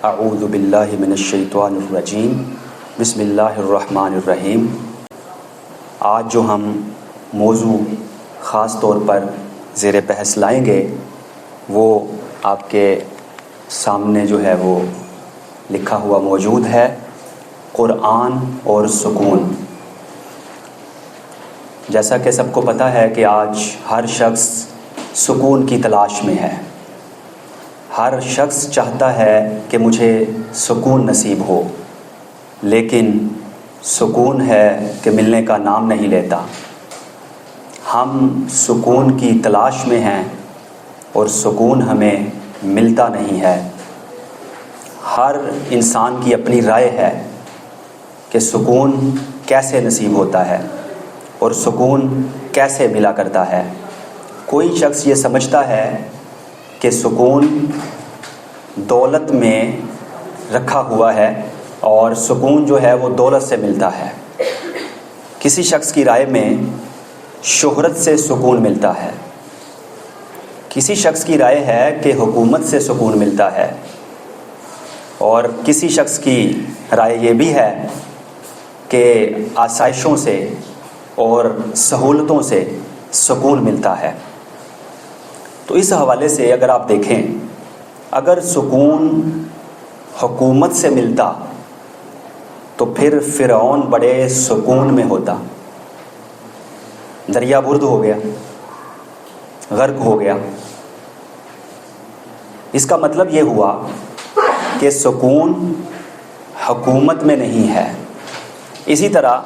اعوذ باللہ من الشیطان الرجیم بسم اللہ الرحمن الرحیم۔ آج جو ہم موضوع خاص طور پر زیر بحث لائیں گے وہ آپ کے سامنے جو ہے وہ لکھا ہوا موجود ہے، قرآن اور سکون۔ جیسا کہ سب کو پتہ ہے کہ آج ہر شخص سکون کی تلاش میں ہے، ہر شخص چاہتا ہے کہ مجھے سکون نصیب ہو، لیکن سکون ہے کہ ملنے کا نام نہیں لیتا۔ ہم سکون کی تلاش میں ہیں اور سکون ہمیں ملتا نہیں ہے۔ ہر انسان کی اپنی رائے ہے کہ سکون کیسے نصیب ہوتا ہے اور سکون کیسے ملا کرتا ہے۔ کوئی شخص یہ سمجھتا ہے کہ سکون دولت میں رکھا ہوا ہے اور سکون جو ہے وہ دولت سے ملتا ہے۔ کسی شخص کی رائے میں شہرت سے سکون ملتا ہے، کسی شخص کی رائے ہے کہ حکومت سے سکون ملتا ہے، اور کسی شخص کی رائے یہ بھی ہے کہ آسائشوں سے اور سہولتوں سے سکون ملتا ہے۔ تو اس حوالے سے اگر آپ دیکھیں، اگر سکون حکومت سے ملتا تو پھر فرعون بڑے سکون میں ہوتا، دریا برد ہو گیا، غرق ہو گیا۔ اس کا مطلب یہ ہوا کہ سکون حکومت میں نہیں ہے۔ اسی طرح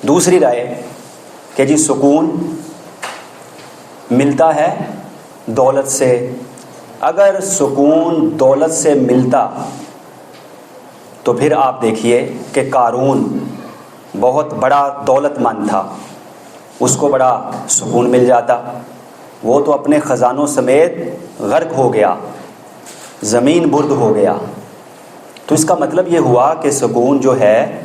دوسری رائے کہ جی سکون ملتا ہے دولت سے۔ اگر سکون دولت سے ملتا تو پھر آپ دیکھیے کہ قارون بہت بڑا دولت مند تھا، اس کو بڑا سکون مل جاتا، وہ تو اپنے خزانوں سمیت غرق ہو گیا، زمین برد ہو گیا۔ تو اس کا مطلب یہ ہوا کہ سکون جو ہے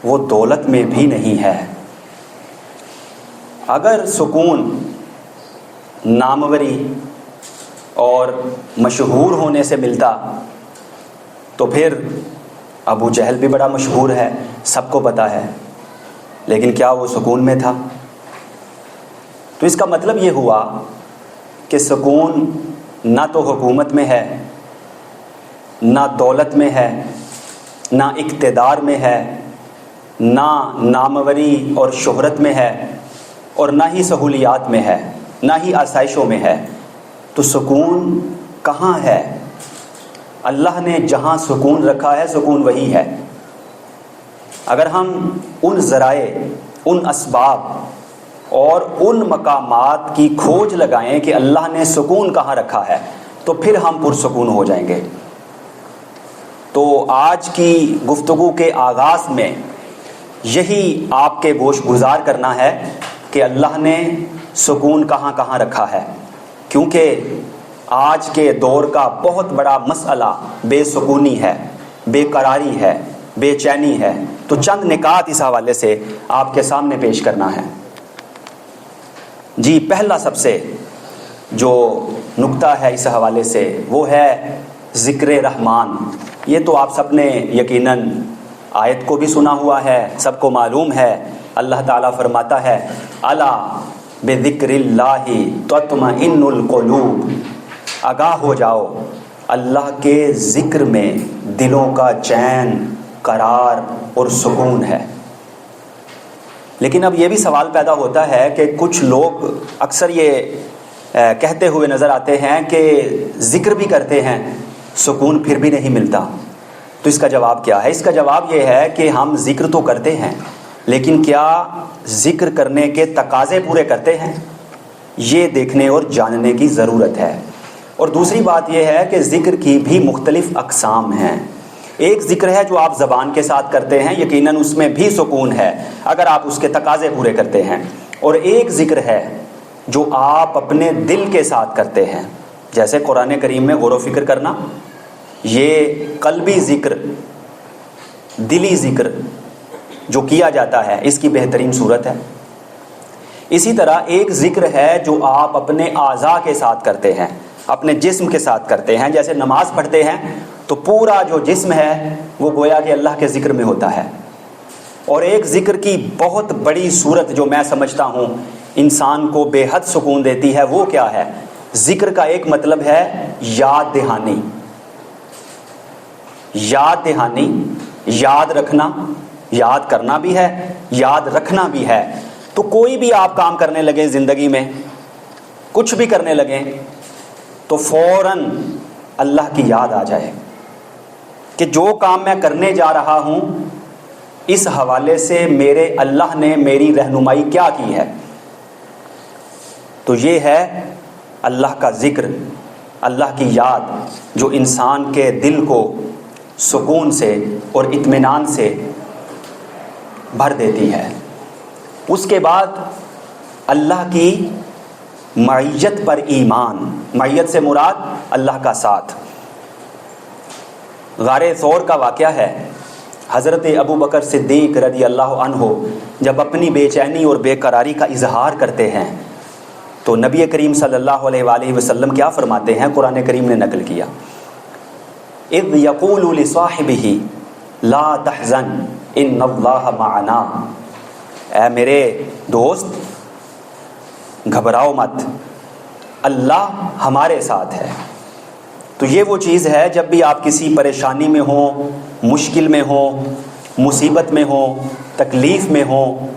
وہ دولت میں بھی نہیں ہے۔ اگر سکون ناموری اور مشہور ہونے سے ملتا تو پھر ابو جہل بھی بڑا مشہور ہے، سب کو پتہ ہے، لیکن کیا وہ سکون میں تھا؟ تو اس کا مطلب یہ ہوا کہ سکون نہ تو حکومت میں ہے، نہ دولت میں ہے، نہ اقتدار میں ہے، نہ ناموری اور شہرت میں ہے، اور نہ ہی سہولیات میں ہے، نہ ہی آسائشوں میں ہے۔ تو سکون کہاں ہے؟ اللہ نے جہاں سکون رکھا ہے سکون وہی ہے۔ اگر ہم ان ذرائع، ان اسباب اور ان مقامات کی کھوج لگائیں کہ اللہ نے سکون کہاں رکھا ہے تو پھر ہم پرسکون ہو جائیں گے۔ تو آج کی گفتگو کے آغاز میں یہی آپ کے گوش گزار کرنا ہے کہ اللہ نے سکون کہاں کہاں رکھا ہے، کیونکہ آج کے دور کا بہت بڑا مسئلہ بے سکونی ہے، بے قراری ہے، بے چینی ہے۔ تو چند نکات اس حوالے سے آپ کے سامنے پیش کرنا ہے۔ جی پہلا سب سے جو نکتہ ہے اس حوالے سے وہ ہے ذکر رحمان۔ یہ تو آپ سب نے یقیناً آیت کو بھی سنا ہوا ہے، سب کو معلوم ہے۔ اللہ تعالیٰ فرماتا ہے الا بذکر اللہ تطمئن القلوب، آگاہ ہو جاؤ، اللہ کے ذکر میں دلوں کا چین، قرار اور سکون ہے۔ لیکن اب یہ بھی سوال پیدا ہوتا ہے کہ کچھ لوگ اکثر یہ کہتے ہوئے نظر آتے ہیں کہ ذکر بھی کرتے ہیں سکون پھر بھی نہیں ملتا۔ تو اس کا جواب کیا ہے؟ اس کا جواب یہ ہے کہ ہم ذکر تو کرتے ہیں، لیکن کیا ذکر کرنے کے تقاضے پورے کرتے ہیں؟ یہ دیکھنے اور جاننے کی ضرورت ہے۔ اور دوسری بات یہ ہے کہ ذکر کی بھی مختلف اقسام ہیں۔ ایک ذکر ہے جو آپ زبان کے ساتھ کرتے ہیں، یقیناً اس میں بھی سکون ہے اگر آپ اس کے تقاضے پورے کرتے ہیں، اور ایک ذکر ہے جو آپ اپنے دل کے ساتھ کرتے ہیں، جیسے قرآن کریم میں غور و فکر کرنا، یہ قلبی ذکر، دلی ذکر جو کیا جاتا ہے اس کی بہترین صورت ہے۔ اسی طرح ایک ذکر ہے جو آپ اپنے اعضاء کے ساتھ کرتے ہیں، اپنے جسم کے ساتھ کرتے ہیں، جیسے نماز پڑھتے ہیں تو پورا جو جسم ہے وہ گویا کہ اللہ کے ذکر میں ہوتا ہے۔ اور ایک ذکر کی بہت بڑی صورت جو میں سمجھتا ہوں انسان کو بے حد سکون دیتی ہے، وہ کیا ہے؟ ذکر کا ایک مطلب ہے یاد دہانی، یاد دہانی، یاد رکھنا، یاد کرنا بھی ہے، یاد رکھنا بھی ہے۔ تو کوئی بھی آپ کام کرنے لگیں زندگی میں، کچھ بھی کرنے لگیں، تو فوراً اللہ کی یاد آ جائے کہ جو کام میں کرنے جا رہا ہوں اس حوالے سے میرے اللہ نے میری رہنمائی کیا کی ہے۔ تو یہ ہے اللہ کا ذکر، اللہ کی یاد، جو انسان کے دل کو سکون سے اور اطمینان سے بھر دیتی ہے۔ اس کے بعد اللہ کی معیت پر ایمان، معیت سے مراد اللہ کا ساتھ۔ غار ثور کا واقعہ ہے، حضرت ابو بکر صدیق رضی اللہ عنہ جب اپنی بے چینی اور بے قراری کا اظہار کرتے ہیں تو نبی کریم صلی اللہ علیہ وآلہ وسلم کیا فرماتے ہیں؟ قرآن کریم نے نقل کیا، اذ یقول لصاحبہ لا تحزن ان اللہ معنا، اے میرے دوست گھبراؤ مت، اللہ ہمارے ساتھ ہے۔ تو یہ وہ چیز ہے، جب بھی آپ کسی پریشانی میں ہوں، مشکل میں ہوں، مصیبت میں ہوں، تکلیف میں ہوں،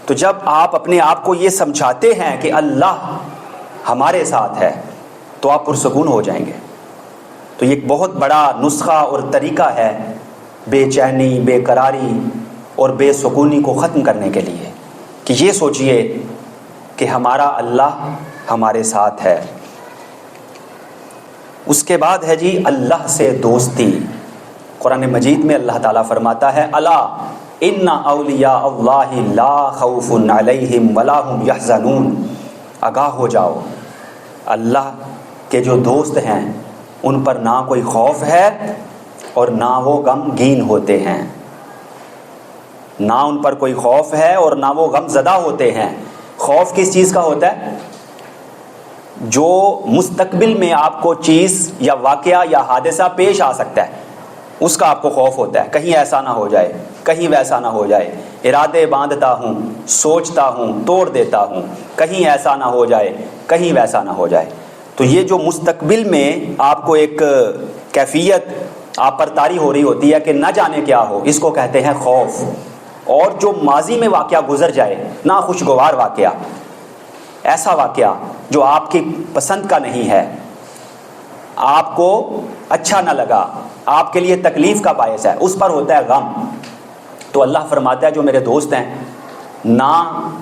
تو جب آپ اپنے آپ کو یہ سمجھاتے ہیں کہ اللہ ہمارے ساتھ ہے تو آپ پرسکون ہو جائیں گے۔ تو یہ ایک بہت بڑا نسخہ اور طریقہ ہے بے چینی، بے قراری اور بے سکونی کو ختم کرنے کے لیے، کہ یہ سوچئے کہ ہمارا اللہ ہمارے ساتھ ہے۔ اس کے بعد ہے جی اللہ سے دوستی۔ قرآن مجید میں اللہ تعالیٰ فرماتا ہے، الا ان اولیاء اللہ لا خوف علیہم ولا هم یحزنون، آگاہ ہو جاؤ، اللہ کے جو دوست ہیں ان پر نہ کوئی خوف ہے اور نہ وہ غمگین ہوتے ہیں، نہ ان پر کوئی خوف ہے اور نہ وہ غم زدہ ہوتے ہیں۔ خوف کس چیز کا ہوتا ہے؟ جو مستقبل میں آپ کو چیز یا واقعہ یا حادثہ پیش آ سکتا ہے، اس کا آپ کو خوف ہوتا ہے، کہیں ایسا نہ ہو جائے، کہیں ویسا نہ ہو جائے، ارادے باندھتا ہوں، سوچتا ہوں، توڑ دیتا ہوں، کہیں ایسا نہ ہو جائے، کہیں ویسا نہ ہو جائے۔ تو یہ جو مستقبل میں آپ کو ایک کیفیت آپ پر طاری ہو رہی ہوتی ہے کہ نہ جانے کیا ہو، اس کو کہتے ہیں خوف۔ اور جو ماضی میں واقعہ گزر جائے، ناخوشگوار واقعہ، ایسا واقعہ جو آپ کی پسند کا نہیں ہے، آپ کو اچھا نہ لگا، آپ کے لیے تکلیف کا باعث ہے، اس پر ہوتا ہے غم۔ تو اللہ فرماتا ہے جو میرے دوست ہیں، نہ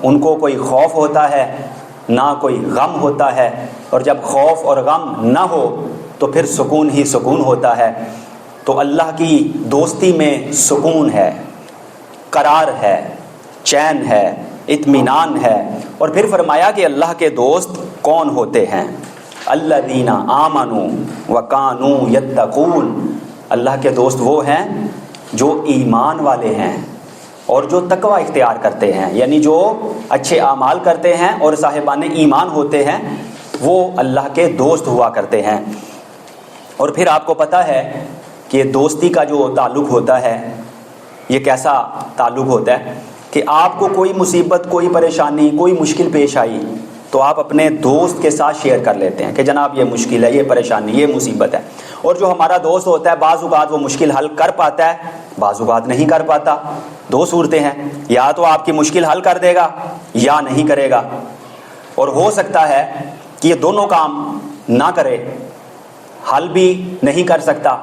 ان کو کوئی خوف ہوتا ہے نہ کوئی غم ہوتا ہے، اور جب خوف اور غم نہ ہو تو پھر سکون ہی سکون ہوتا ہے۔ تو اللہ کی دوستی میں سکون ہے، قرار ہے، چین ہے، اطمینان ہے۔ اور پھر فرمایا کہ اللہ کے دوست کون ہوتے ہیں؟ الذین آمنوا وکانوا یتقون، اللہ کے دوست وہ ہیں جو ایمان والے ہیں اور جو تقوی اختیار کرتے ہیں، یعنی جو اچھے اعمال کرتے ہیں اور صاحبان ایمان ہوتے ہیں، وہ اللہ کے دوست ہوا کرتے ہیں۔ اور پھر آپ کو پتہ ہے کہ دوستی کا جو تعلق ہوتا ہے یہ کیسا تعلق ہوتا ہے کہ آپ کو کوئی مصیبت، کوئی پریشانی، کوئی مشکل پیش آئی تو آپ اپنے دوست کے ساتھ شیئر کر لیتے ہیں کہ جناب یہ مشکل ہے، یہ پریشانی، یہ مصیبت ہے۔ اور جو ہمارا دوست ہوتا ہے بعض اوقات وہ مشکل حل کر پاتا ہے، بعض اوقات نہیں کر پاتا۔ دو صورتیں ہیں، یا تو آپ کی مشکل حل کر دے گا یا نہیں کرے گا، اور ہو سکتا ہے کہ یہ دونوں کام نہ کرے، حل بھی نہیں کر سکتا،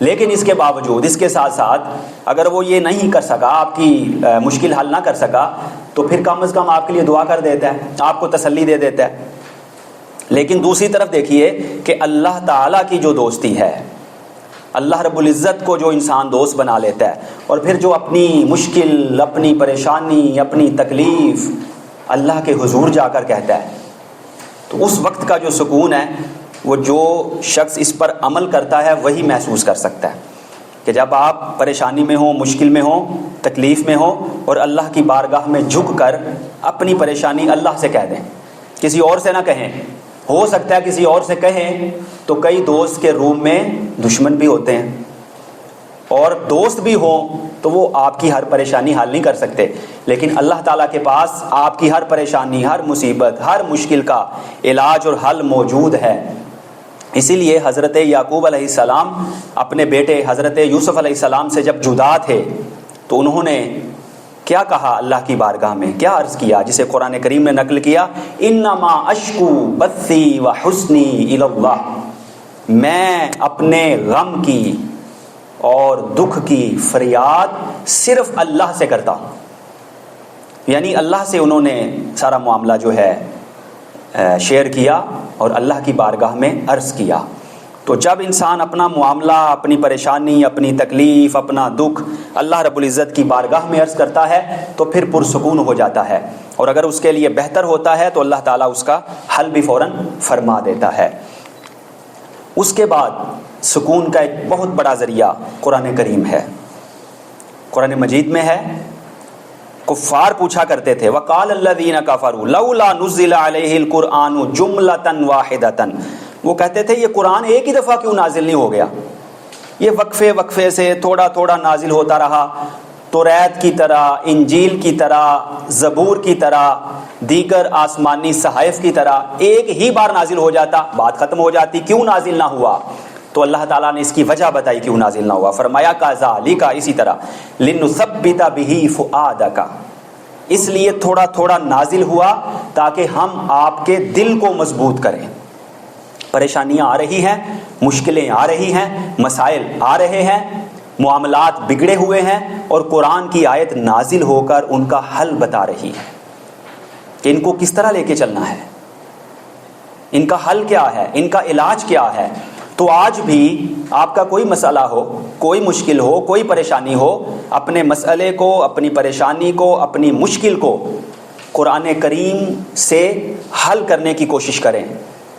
لیکن اس کے باوجود، اس کے ساتھ ساتھ اگر وہ یہ نہیں کر سکا، آپ کی مشکل حل نہ کر سکا، تو پھر کم از کم آپ کے لیے دعا کر دیتا ہے، آپ کو تسلی دے دیتا ہے۔ لیکن دوسری طرف دیکھیے کہ اللہ تعالیٰ کی جو دوستی ہے، اللہ رب العزت کو جو انسان دوست بنا لیتا ہے، اور پھر جو اپنی مشکل، اپنی پریشانی، اپنی تکلیف اللہ کے حضور جا کر کہتا ہے، تو اس وقت کا جو سکون ہے وہ جو شخص اس پر عمل کرتا ہے وہی محسوس کر سکتا ہے کہ جب آپ پریشانی میں ہوں، مشکل میں ہوں، تکلیف میں ہوں، اور اللہ کی بارگاہ میں جھک کر اپنی پریشانی اللہ سے کہہ دیں، کسی اور سے نہ کہیں، ہو سکتا ہے کسی اور سے کہیں تو کئی دوست کے روم میں دشمن بھی ہوتے ہیں، اور دوست بھی ہوں تو وہ آپ کی ہر پریشانی حل نہیں کر سکتے، لیکن اللہ تعالیٰ کے پاس آپ کی ہر پریشانی، ہر مصیبت، ہر مشکل کا علاج اور حل موجود ہے۔ اسی لیے حضرت یعقوب علیہ السلام اپنے بیٹے حضرت یوسف علیہ السلام سے جب جدا تھے تو انہوں نے کیا کہا اللہ کی بارگاہ میں، کیا عرض کیا، جسے قرآن کریم نے نقل کیا، انما اشکو بثی و حسنی الی اللہ، میں اپنے غم کی اور دکھ کی فریاد صرف اللہ سے کرتا ہوں۔ یعنی اللہ سے انہوں نے سارا معاملہ جو ہے شیئر کیا اور اللہ کی بارگاہ میں عرض کیا۔ تو جب انسان اپنا معاملہ، اپنی پریشانی، اپنی تکلیف، اپنا دکھ اللہ رب العزت کی بارگاہ میں عرض کرتا ہے تو پھر پرسکون ہو جاتا ہے، اور اگر اس کے لیے بہتر ہوتا ہے تو اللہ تعالیٰ اس کا حل بھی فوراً فرما دیتا ہے۔ اس کے بعد سکون کا ایک بہت بڑا ذریعہ قرآن کریم ہے۔ قرآن مجید میں ہے، کفار پوچھا کرتے تھے وقال الذین کفروا لولا نزل علیہ القرآن جملۃ واحدۃ، وہ کہتے تھے یہ قرآن ایک ہی دفعہ کیوں نازل نہیں ہو گیا، یہ وقفے وقفے سے تھوڑا تھوڑا نازل ہوتا رہا، توریت کی طرح، انجیل کی طرح، زبور کی طرح، دیگر آسمانی صحائف کی طرح ایک ہی بار نازل ہو جاتا، بات ختم ہو جاتی، کیوں نازل نہ ہوا؟ تو اللہ تعالیٰ نے اس کی وجہ بتائی کیوں نازل نہ ہوا، فرمایا کذالک، اسی طرح، لنثبت بہ فؤادک، اس لیے تھوڑا تھوڑا نازل ہوا تاکہ ہم آپ کے دل کو مضبوط کریں۔ پریشانیاں آ رہی ہیں، مشکلیں آ رہی ہیں، مسائل آ رہے ہیں، معاملات بگڑے ہوئے ہیں، اور قرآن کی آیت نازل ہو کر ان کا حل بتا رہی ہے کہ ان کو کس طرح لے کے چلنا ہے، ان کا حل کیا ہے، ان کا علاج کیا ہے۔ تو آج بھی آپ کا کوئی مسئلہ ہو، کوئی مشکل ہو، کوئی پریشانی ہو، اپنے مسئلے کو، اپنی پریشانی کو، اپنی مشکل کو قرآن کریم سے حل کرنے کی کوشش کریں۔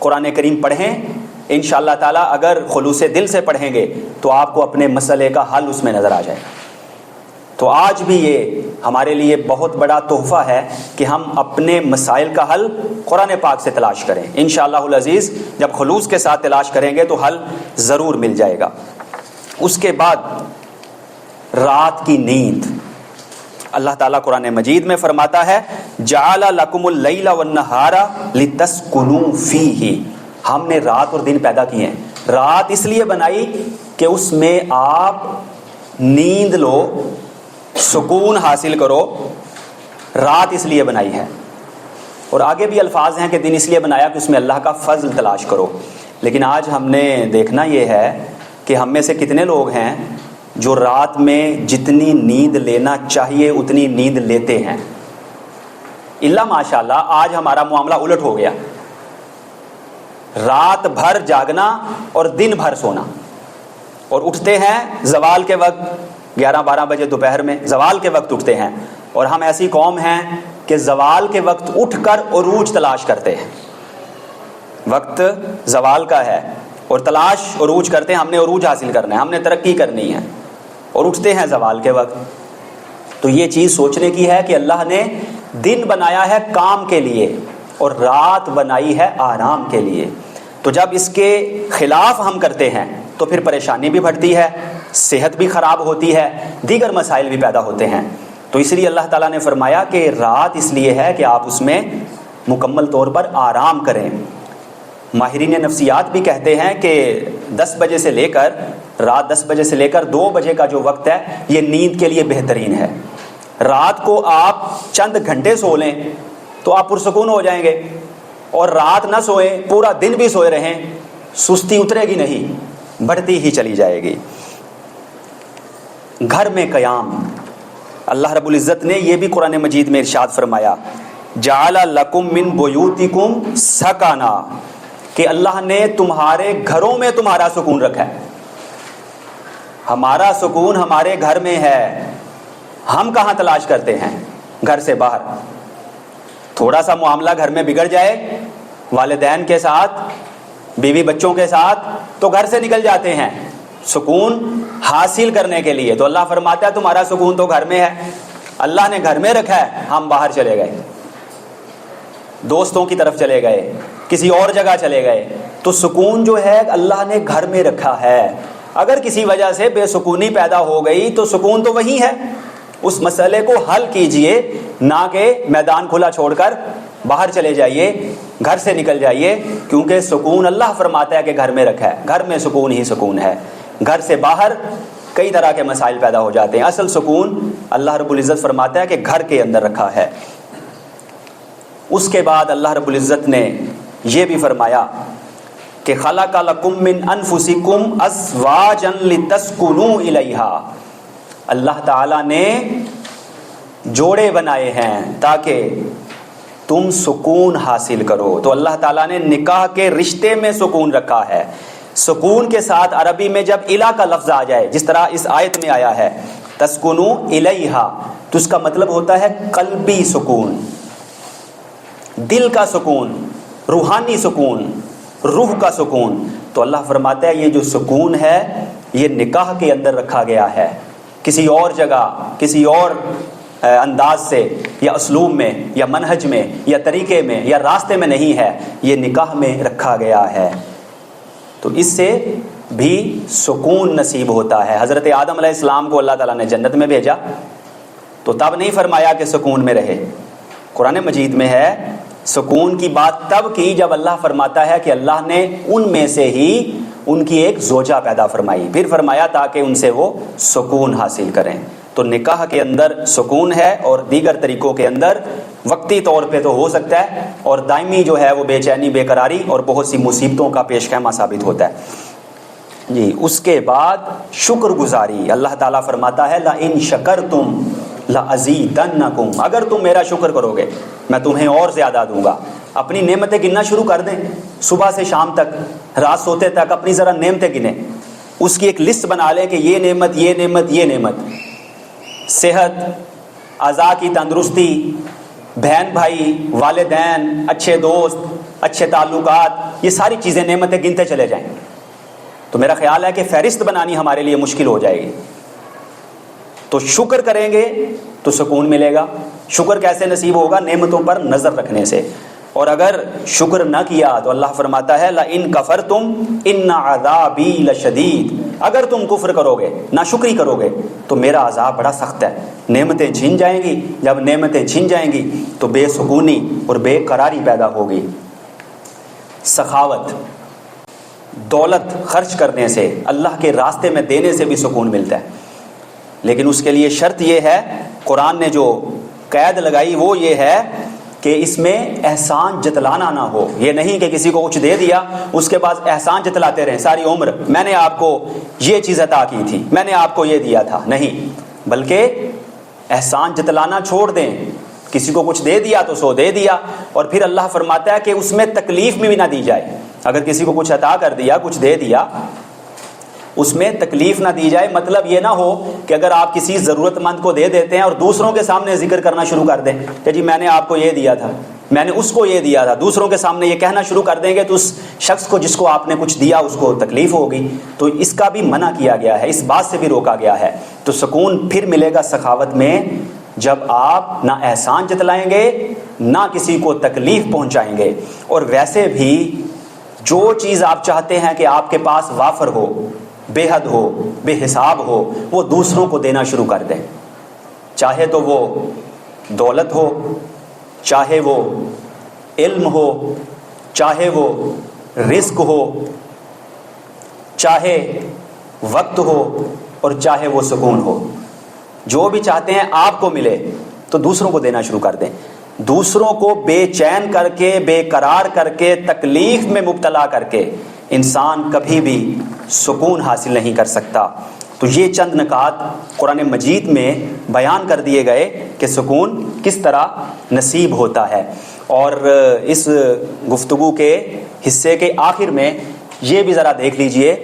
قرآن کریم پڑھیں، انشاءاللہ تعالیٰ اگر خلوص دل سے پڑھیں گے تو آپ کو اپنے مسئلے کا حل اس میں نظر آ جائے گا۔ تو آج بھی یہ ہمارے لیے بہت بڑا تحفہ ہے کہ ہم اپنے مسائل کا حل قرآن پاک سے تلاش کریں۔ انشاءاللہ العزیز جب خلوص کے ساتھ تلاش کریں گے تو حل ضرور مل جائے گا۔ اس کے بعد رات کی نیند، اللہ تعالیٰ قرآن مجید میں فرماتا ہے جعل لکم اللیل والنہار لتسکنوا فیہ، ہم نے رات اور دن پیدا کیے ہیں۔ رات اس لیے بنائی کہ اس میں آپ نیند لو، سکون حاصل کرو، رات اس لیے بنائی ہے۔ اور آگے بھی الفاظ ہیں کہ دن اس لیے بنایا کہ اس میں اللہ کا فضل تلاش کرو۔ لیکن آج ہم نے دیکھنا یہ ہے کہ ہم میں سے کتنے لوگ ہیں جو رات میں جتنی نیند لینا چاہیے اتنی نیند لیتے ہیں۔ اللہ ماشاءاللہ آج ہمارا معاملہ الٹ ہو گیا، رات بھر جاگنا اور دن بھر سونا، اور اٹھتے ہیں زوال کے وقت، 11-12 بجے دوپہر میں زوال کے وقت اٹھتے ہیں۔ اور ہم ایسی قوم ہیں کہ زوال کے وقت اٹھ کر عروج تلاش کرتے ہیں، وقت زوال کا ہے اور تلاش عروج کرتے ہیں، ہم نے عروج حاصل کرنا ہے، ہم نے ترقی کرنی ہے، اور اٹھتے ہیں زوال کے وقت۔ تو یہ چیز سوچنے کی ہے کہ اللہ نے دن بنایا ہے کام کے لیے اور رات بنائی ہے آرام کے لیے۔ تو جب اس کے خلاف ہم کرتے ہیں تو پھر پریشانی بھی بڑھتی ہے، صحت بھی خراب ہوتی ہے، دیگر مسائل بھی پیدا ہوتے ہیں۔ تو اس لیے اللہ تعالیٰ نے فرمایا کہ رات اس لیے ہے کہ آپ اس میں مکمل طور پر آرام کریں۔ ماہرین نفسیات بھی کہتے ہیں کہ 10 بجے سے لے کر رات 10 بجے سے لے کر 2 بجے کا جو وقت ہے یہ نیند کے لیے بہترین ہے۔ رات کو آپ چند گھنٹے سو لیں تو آپ پرسکون ہو جائیں گے، اور رات نہ سوئیں، پورا دن بھی سوئے رہیں، سستی اترے گی نہیں، بڑھتی ہی چلی جائے گی۔ گھر میں قیام، اللہ رب العزت نے یہ بھی قرآن مجید میں ارشاد فرمایا جعل لکم من بیوتکم سکنا، کہ اللہ نے تمہارے گھروں میں تمہارا سکون رکھا ہے۔ ہمارا سکون ہمارے گھر میں ہے، ہم کہاں تلاش کرتے ہیں؟ گھر سے باہر۔ تھوڑا سا معاملہ گھر میں بگڑ جائے والدین کے ساتھ، بیوی بچوں کے ساتھ، تو گھر سے نکل جاتے ہیں سکون حاصل کرنے کے لیے۔ تو اللہ فرماتا ہے تمہارا سکون تو گھر میں ہے، اللہ نے گھر میں رکھا ہے، ہم باہر چلے گئے۔ دوستوں کی طرف چلے گئے, کسی اور جگہ چلے گئے, تو سکون جو ہے اللہ نے گھر میں رکھا ہے. اگر کسی وجہ سے بے سکونی پیدا ہو گئی تو سکون تو وہی ہے, اس مسئلے کو حل کیجئے, نہ کہ میدان کھلا چھوڑ کر باہر چلے جائیے, گھر سے نکل جائیے, کیونکہ سکون اللہ فرماتا ہے کہ گھر میں رکھا ہے, گھر میں سکون ہی سکون ہے. گھر سے باہر کئی طرح کے مسائل پیدا ہو جاتے ہیں, اصل سکون اللہ رب العزت فرماتا ہے کہ گھر کے اندر رکھا ہے. اس کے بعد اللہ رب العزت نے یہ بھی فرمایا کہ خلق لکم من انفسکم ازواجا لتسکنوا الیہا, اللہ تعالیٰ نے جوڑے بنائے ہیں تاکہ تم سکون حاصل کرو. تو اللہ تعالیٰ نے نکاح کے رشتے میں سکون رکھا ہے. سکون کے ساتھ عربی میں جب الہ کا لفظ آ جائے, جس طرح اس آیت میں آیا ہے تسکنوا الیہا, تو اس کا مطلب ہوتا ہے قلبی سکون, دل کا سکون, روحانی سکون, روح کا سکون. تو اللہ فرماتا ہے یہ جو سکون ہے یہ نکاح کے اندر رکھا گیا ہے, کسی اور جگہ, کسی اور انداز سے یا اسلوب میں یا منہج میں یا طریقے میں یا راستے میں نہیں ہے, یہ نکاح میں رکھا گیا ہے. تو اس سے بھی سکون نصیب ہوتا ہے. حضرت آدم علیہ السلام کو اللہ تعالیٰ نے جنت میں بھیجا تو تب نہیں فرمایا کہ سکون میں رہے. قرآن مجید میں ہے سکون کی بات تب کی جب اللہ فرماتا ہے کہ اللہ نے ان میں سے ہی ان کی ایک زوجہ پیدا فرمائی, پھر فرمایا تاکہ ان سے وہ سکون حاصل کریں. تو نکاح کے اندر سکون ہے, اور دیگر طریقوں کے اندر وقتی طور پہ تو ہو سکتا ہے, اور دائمی جو ہے وہ بے چینی, بے قراری اور بہت سی مصیبتوں کا پیش خیمہ ثابت ہوتا ہے. جی, اس کے بعد شکر گزاری. اللہ تعالیٰ فرماتا ہے لَإِن شَكَرْتُمْ لَأَزِيدَنَّكُمْ, اگر تم میرا شکر کرو گے میں تمہیں اور زیادہ دوں گا. اپنی نعمتیں گننا شروع کر دیں, صبح سے شام تک, رات سوتے تک اپنی ذرا نعمتیں گنیں, اس کی ایک لسٹ بنا لیں کہ یہ نعمت, یہ نعمت, یہ نعمت. صحت, اعضاء کی تندرستی, بہن بھائی, والدین, اچھے دوست, اچھے تعلقات, یہ ساری چیزیں نعمتیں گنتے چلے جائیں. تو میرا خیال ہے کہ فہرست بنانی ہمارے لیے مشکل ہو جائے گی. تو شکر کریں گے تو سکون ملے گا. شکر کیسے نصیب ہوگا؟ نعمتوں پر نظر رکھنے سے. اور اگر شکر نہ کیا تو اللہ فرماتا ہے لَإِن كَفَرْتُمْ إِنَّ عَذَابِي لَشَدِيدٌ, اگر تم کفر کرو گے, ناشکری کرو گے, تو میرا عذاب بڑا سخت ہے. نعمتیں چھن جائیں گی, جب نعمتیں چھن جائیں گی تو بے سکونی اور بے قراری پیدا ہوگی. سخاوت, دولت خرچ کرنے سے, اللہ کے راستے میں دینے سے بھی سکون ملتا ہے, لیکن اس کے لیے شرط یہ ہے, قرآن نے جو قید لگائی وہ یہ ہے کہ اس میں احسان جتلانا نہ ہو. یہ نہیں کہ کسی کو کچھ دے دیا اس کے بعد احسان جتلاتے رہیں ساری عمر, میں نے آپ کو یہ چیز عطا کی تھی, میں نے آپ کو یہ دیا تھا, نہیں, بلکہ احسان جتلانا چھوڑ دیں. کسی کو کچھ دے دیا تو سو دے دیا, اور پھر اللہ فرماتا ہے کہ اس میں تکلیف میں بھی نہ دی جائے. اگر کسی کو کچھ عطا کر دیا, کچھ دے دیا, اس میں تکلیف نہ دی جائے. مطلب یہ نہ ہو کہ اگر آپ کسی ضرورت مند کو دے دیتے ہیں اور دوسروں کے سامنے ذکر کرنا شروع کر دیں کہ جی میں نے آپ کو یہ دیا تھا, میں نے اس کو یہ دیا تھا, دوسروں کے سامنے یہ کہنا شروع کر دیں گے تو اس شخص کو جس کو آپ نے کچھ دیا اس کو تکلیف ہوگی. تو اس کا بھی منع کیا گیا ہے, اس بات سے بھی روکا گیا ہے. تو سکون پھر ملے گا سخاوت میں جب آپ نہ احسان جتلائیں گے نہ کسی کو تکلیف پہنچائیں گے. اور ویسے بھی جو چیز آپ چاہتے ہیں کہ آپ کے پاس وافر ہو, بے حد ہو, بے حساب ہو, وہ دوسروں کو دینا شروع کر دیں. چاہے تو وہ دولت ہو, چاہے وہ علم ہو, چاہے وہ رزق ہو, چاہے وقت ہو, اور چاہے وہ سکون ہو. جو بھی چاہتے ہیں آپ کو ملے تو دوسروں کو دینا شروع کر دیں. دوسروں کو بے چین کر کے, بے قرار کر کے, تکلیف میں مبتلا کر کے انسان کبھی بھی سکون حاصل نہیں کر سکتا. تو یہ چند نکات قرآن مجید میں بیان کر دیے گئے کہ سکون کس طرح نصیب ہوتا ہے. اور اس گفتگو کے حصے کے آخر میں یہ بھی ذرا دیکھ لیجئے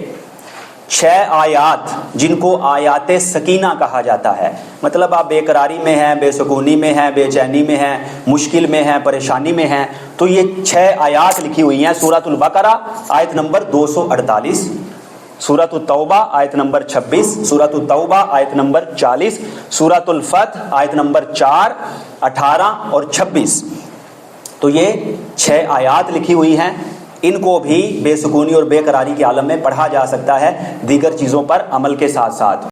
6 آیات جن کو آیات سکینہ کہا جاتا ہے. مطلب آپ بے قراری میں ہیں, بے سکونی میں ہیں, بے چینی میں ہیں, مشکل میں ہیں, پریشانی میں ہیں, تو یہ 6 آیات لکھی ہوئی ہیں. سورۃ البقرہ آیت نمبر 248, سورۃ التوبہ آیت نمبر 26, سورۃ التوبہ آیت نمبر 40, سورۃ الفتح آیت نمبر 4, 18 اور 26. تو یہ 6 آیات لکھی ہوئی ہیں، ان کو بھی بے سکونی اور بے قراری کے عالم میں پڑھا جا سکتا ہے دیگر چیزوں پر عمل کے ساتھ ساتھ۔